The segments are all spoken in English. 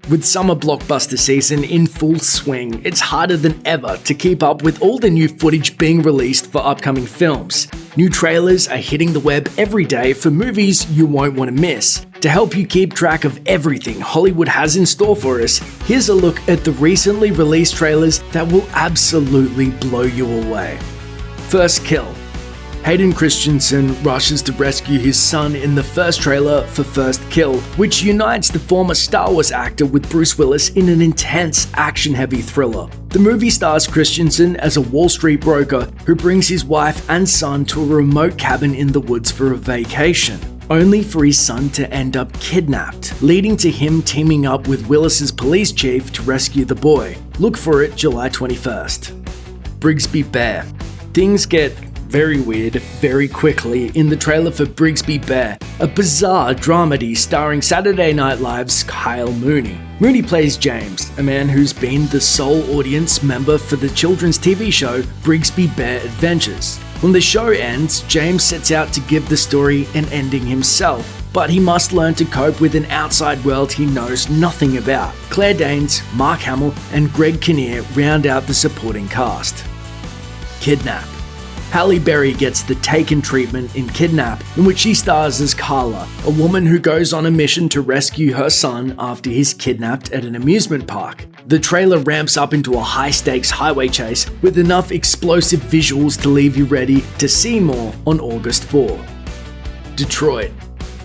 With summer blockbuster season in full swing, it's harder than ever to keep up with all the new footage being released for upcoming films. New trailers are hitting the web every day for movies you won't want to miss. To help you keep track of everything Hollywood has in store for us, here's a look at the recently released trailers that will absolutely blow you away. First Kill. Hayden Christensen rushes to rescue his son in the first trailer for First Kill, which unites the former Star Wars actor with Bruce Willis in an intense, action-heavy thriller. The movie stars Christensen as a Wall Street broker who brings his wife and son to a remote cabin in the woods for a vacation, only for his son to end up kidnapped, leading to him teaming up with Willis's police chief to rescue the boy. Look for it July 21st. Brigsby Bear. Things get very weird very quickly in the trailer for Brigsby Bear, a bizarre dramedy starring Saturday Night Live's Kyle Mooney. Mooney plays James, a man who's been the sole audience member for the children's TV show Brigsby Bear Adventures. When the show ends, James sets out to give the story an ending himself, but he must learn to cope with an outside world he knows nothing about. Claire Danes, Mark Hamill, and Greg Kinnear round out the supporting cast. Kidnap. Halle Berry gets the Taken treatment in Kidnap, in which she stars as Carla, a woman who goes on a mission to rescue her son after he's kidnapped at an amusement park. The trailer ramps up into a high-stakes highway chase with enough explosive visuals to leave you ready to see more on August 4. Detroit.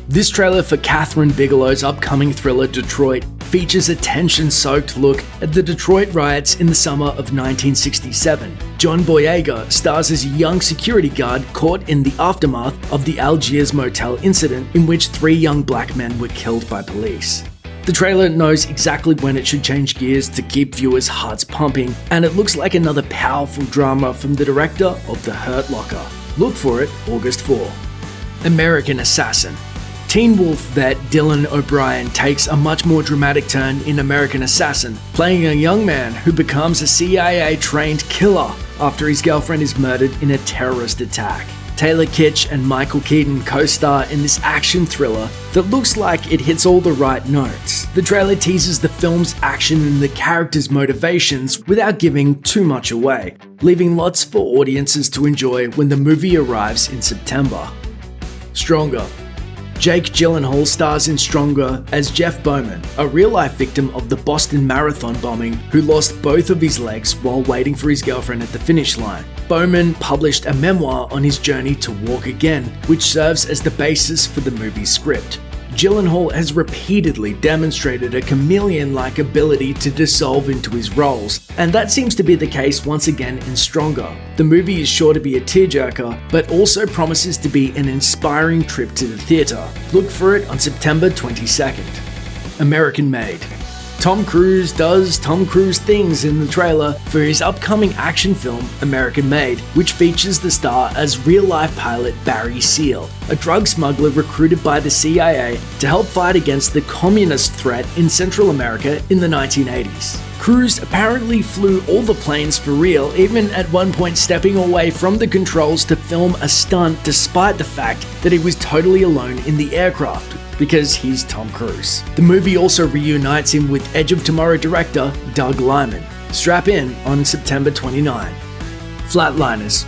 This trailer for Kathryn Bigelow's upcoming thriller Detroit features a tension-soaked look at the Detroit riots in the summer of 1967. John Boyega stars as a young security guard caught in the aftermath of the Algiers motel incident in which 3 young black men were killed by police. The trailer knows exactly when it should change gears to keep viewers' hearts pumping, and it looks like another powerful drama from the director of The Hurt Locker. Look for it August 4. American Assassin. Teen Wolf vet Dylan O'Brien takes a much more dramatic turn in American Assassin, playing a young man who becomes a CIA-trained killer after his girlfriend is murdered in a terrorist attack. Taylor Kitsch and Michael Keaton co-star in this action thriller that looks like it hits all the right notes. The trailer teases the film's action and the characters' motivations without giving too much away, leaving lots for audiences to enjoy when the movie arrives in September. Stronger. Jake Gyllenhaal stars in Stronger as Jeff Bowman, a real-life victim of the Boston Marathon bombing who lost both of his legs while waiting for his girlfriend at the finish line. Bowman published a memoir on his journey to walk again, which serves as the basis for the movie's script. Gyllenhaal has repeatedly demonstrated a chameleon-like ability to dissolve into his roles, and that seems to be the case once again in Stronger. The movie is sure to be a tearjerker, but also promises to be an inspiring trip to the theatre. Look for it on September 22nd. American Made. Tom Cruise does Tom Cruise things in the trailer for his upcoming action film, American Made, which features the star as real-life pilot Barry Seal, a drug smuggler recruited by the CIA to help fight against the communist threat in Central America in the 1980s. Cruise apparently flew all the planes for real, even at one point stepping away from the controls to film a stunt despite the fact that he was totally alone in the aircraft, because he's Tom Cruise. The movie also reunites him with Edge of Tomorrow director Doug Liman. Strap in on September 29. Flatliners.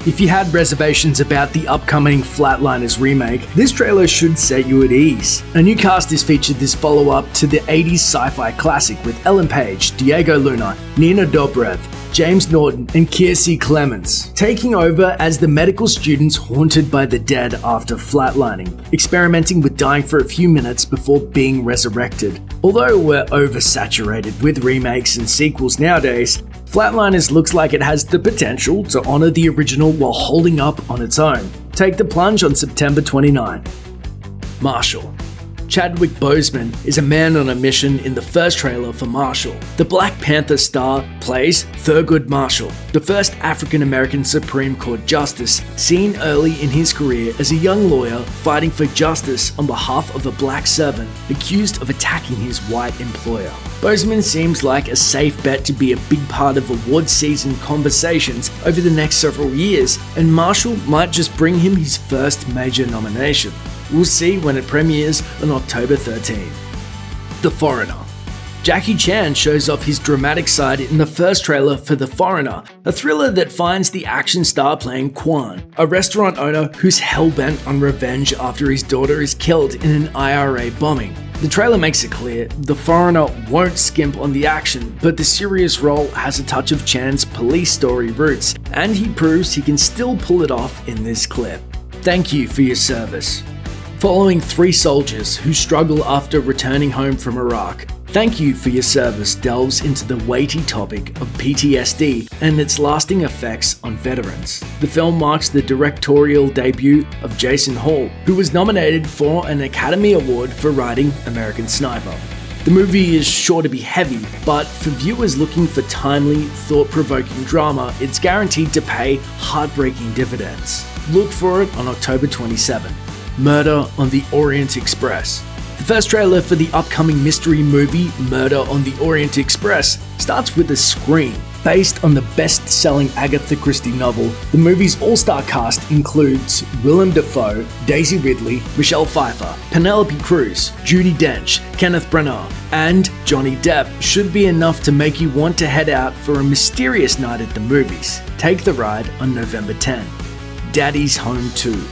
If you had reservations about the upcoming Flatliners remake, this trailer should set you at ease. A new cast is featured this follow-up to the 80s sci-fi classic with Ellen Page, Diego Luna, Nina Dobrev, James Norton, and Kiersey Clemens, taking over as the medical students haunted by the dead after flatlining, experimenting with dying for a few minutes before being resurrected. Although we're oversaturated with remakes and sequels nowadays, Flatliners looks like it has the potential to honor the original while holding up on its own. Take the plunge on September 29. Marshall. Chadwick Boseman is a man on a mission in the first trailer for Marshall. The Black Panther star plays Thurgood Marshall, the first African-American Supreme Court justice, seen early in his career as a young lawyer fighting for justice on behalf of a black servant accused of attacking his white employer. Boseman seems like a safe bet to be a big part of award season conversations over the next several years, and Marshall might just bring him his first major nomination. We'll see when it premieres on October 13. The Foreigner. Jackie Chan shows off his dramatic side in the first trailer for The Foreigner, a thriller that finds the action star playing Quan, a restaurant owner who's hell-bent on revenge after his daughter is killed in an IRA bombing. The trailer makes it clear The Foreigner won't skimp on the action, but the serious role has a touch of Chan's police story roots, and he proves he can still pull it off in this clip. Thank you for your service. Following 3 soldiers who struggle after returning home from Iraq, Thank You for Your Service delves into the weighty topic of PTSD and its lasting effects on veterans. The film marks the directorial debut of Jason Hall, who was nominated for an Academy Award for writing American Sniper. The movie is sure to be heavy, but for viewers looking for timely, thought-provoking drama, it's guaranteed to pay heartbreaking dividends. Look for it on October 27. Murder on the Orient Express. The first trailer for the upcoming mystery movie Murder on the Orient Express starts with a scream. Based on the best-selling Agatha Christie novel, the movie's all-star cast includes Willem Dafoe, Daisy Ridley, Michelle Pfeiffer, Penelope Cruz, Judi Dench, Kenneth Branagh, and Johnny Depp. Should be enough to make you want to head out for a mysterious night at the movies. Take the ride on November 10. Daddy's Home 2.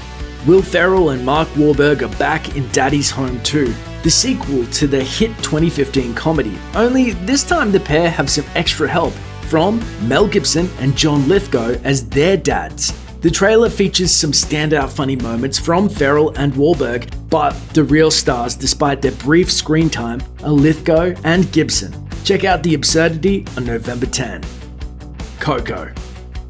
Will Ferrell and Mark Wahlberg are back in Daddy's Home 2, the sequel to the hit 2015 comedy, only this time the pair have some extra help from Mel Gibson and John Lithgow as their dads. The trailer features some standout funny moments from Ferrell and Wahlberg, but the real stars, despite their brief screen time, are Lithgow and Gibson. Check out the absurdity on November 10. Coco.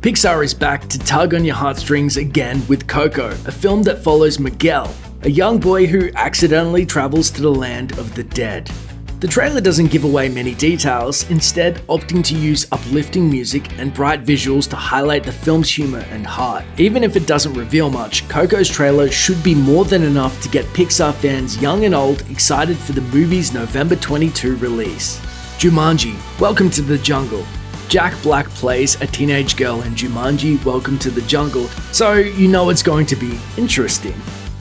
Pixar is back to tug on your heartstrings again with Coco, a film that follows Miguel, a young boy who accidentally travels to the land of the dead. The trailer doesn't give away many details, instead opting to use uplifting music and bright visuals to highlight the film's humor and heart. Even if it doesn't reveal much, Coco's trailer should be more than enough to get Pixar fans young and old excited for the movie's November 22 release. Jumanji, Welcome to the Jungle. Jack Black plays a teenage girl in Jumanji, Welcome to the Jungle, so you know it's going to be interesting.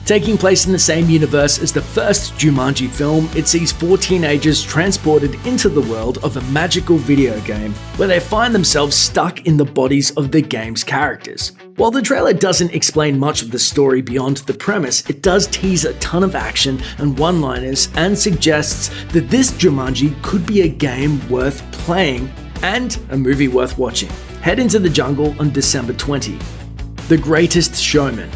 Taking place in the same universe as the first Jumanji film, it sees 4 teenagers transported into the world of a magical video game, where they find themselves stuck in the bodies of the game's characters. While the trailer doesn't explain much of the story beyond the premise, it does tease a ton of action and one-liners and suggests that this Jumanji could be a game worth playing and a movie worth watching. Head into the jungle on December 20. The Greatest Showman.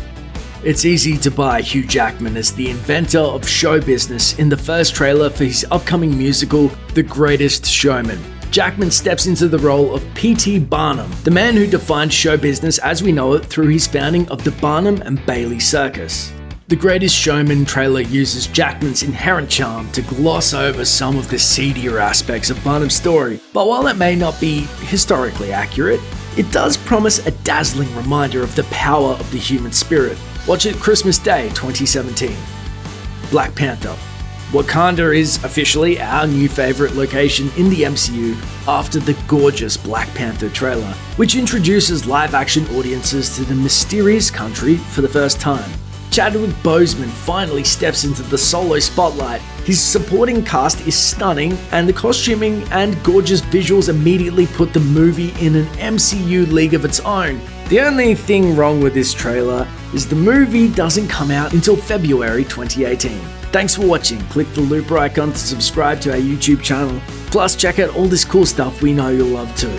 It's easy to buy Hugh Jackman as the inventor of show business in the first trailer for his upcoming musical, The Greatest Showman. Jackman steps into the role of P.T. Barnum, the man who defined show business as we know it through his founding of the Barnum and Bailey Circus. The Greatest Showman trailer uses Jackman's inherent charm to gloss over some of the seedier aspects of Barnum's story, but while it may not be historically accurate, it does promise a dazzling reminder of the power of the human spirit. Watch it Christmas Day 2017. Black Panther. Wakanda is officially our new favorite location in the MCU after the gorgeous Black Panther trailer, which introduces live-action audiences to the mysterious country for the first time. Chadwick Boseman finally steps into the solo spotlight. His supporting cast is stunning, and the costuming and gorgeous visuals immediately put the movie in an MCU league of its own. The only thing wrong with this trailer is the movie doesn't come out until February 2018. Thanks for watching. Click the looper icon to subscribe to our YouTube channel. Plus, check out all this cool stuff we know you'll love too.